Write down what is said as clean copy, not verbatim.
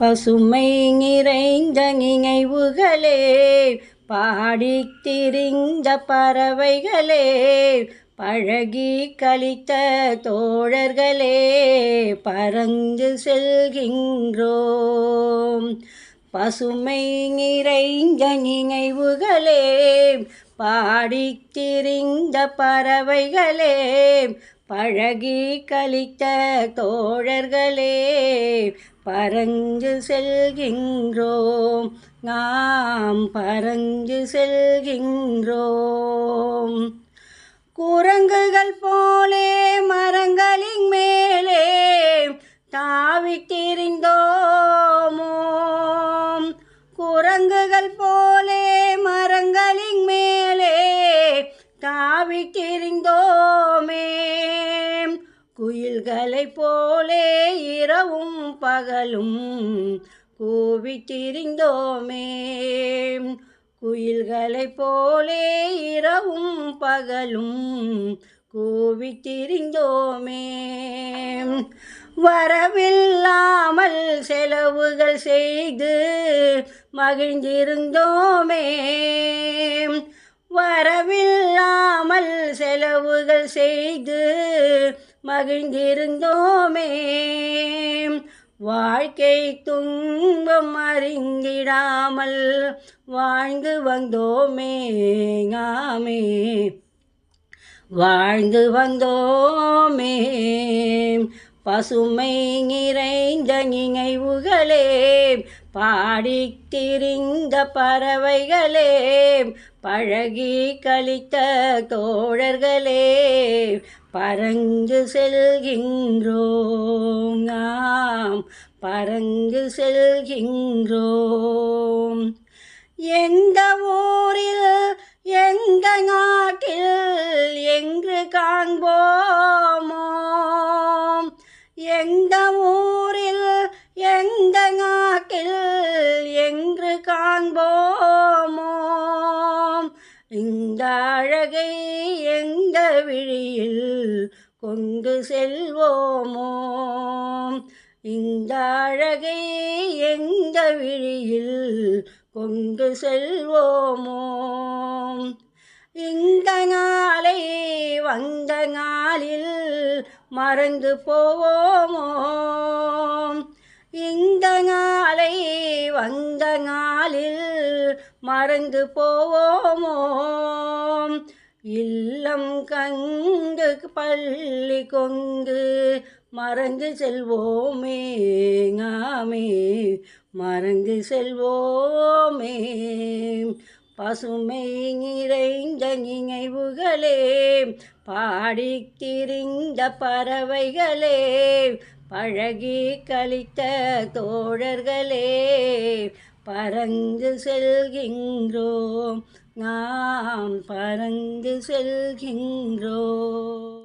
பசுமை நிறைந்த நினைவுகளே, பாடித் திரிந்த பறவைகளே, பழகி கழித்த தோழர்களே, பறந்து செல்கின்றோம். பசுமை நிறைந்த நினைவுகளே, பாடித் திரிந்த பறவைகளே, பழகி கழித்த தோழர்களே, பறந்து செல்கின்றோம். நாம் பறந்து செல்கின்றோம். குரங்குகள் போலே மரங்களின் மேலே தாவித் திரிந்தோமோ, குரங்குகள் போலே மரங்களின் மேலே தாவித் திரிந்தோமே, குயில்களைப் போலே இரவும் பகலும் கூவித் திரிந்தோமே, குயில்களைப் போலே இரவும் பகலும் கூவித் திரிந்தோமே. வரவில்லாமல் செலவுகள் செய்து மகிழ்ந்திருந்தோமே, வரவில்லாமல் செலவுகள் செய்து மகிழ்ந்திருந்தோமே, வாழ்க்கை துன்பம் அறிந்திடாமல் வாழ்ந்து வந்தோமே, நாமே வாழ்ந்து வந்தோமே. பசுமை நிறைந்த நினைவுகளே, பாடித் திரிந்த பறவைகளே, பழகி கழித்த தோழர்களே, பறந்து செல்கின்றோம். நாம் பறந்து செல்கின்றோம். எந்த ஊரில் எந்த நாட்டில் எங்கு காண்போமோ, எந்த ஊரில் எந்த நாட்டில் எங்கு காண்போமோ, இந்த அழகை எந்த விழியில் கொண்டு செல்வோமோ, இந்த அழகை எந்த விழியில் கொண்டு செல்வோமோ. இந்த நாளை வந்த நாளில் மறந்து போவோமோ, இந்த நாளை வந்த நாளில் மறந்து போவோமோ, இல்லம் கண்டு பள்ளி கொண்டு மறந்து செல்வோமே, நாமே மறந்து செல்வோமே. பசுமை நிறைந்த நினைவுகளே, பாடித் திரிந்த பறவைகளே, பழகி கழித்த தோழர்களே, பறந்து செல்கின்றோம். நாம் பறந்து செல்கின்றோம்.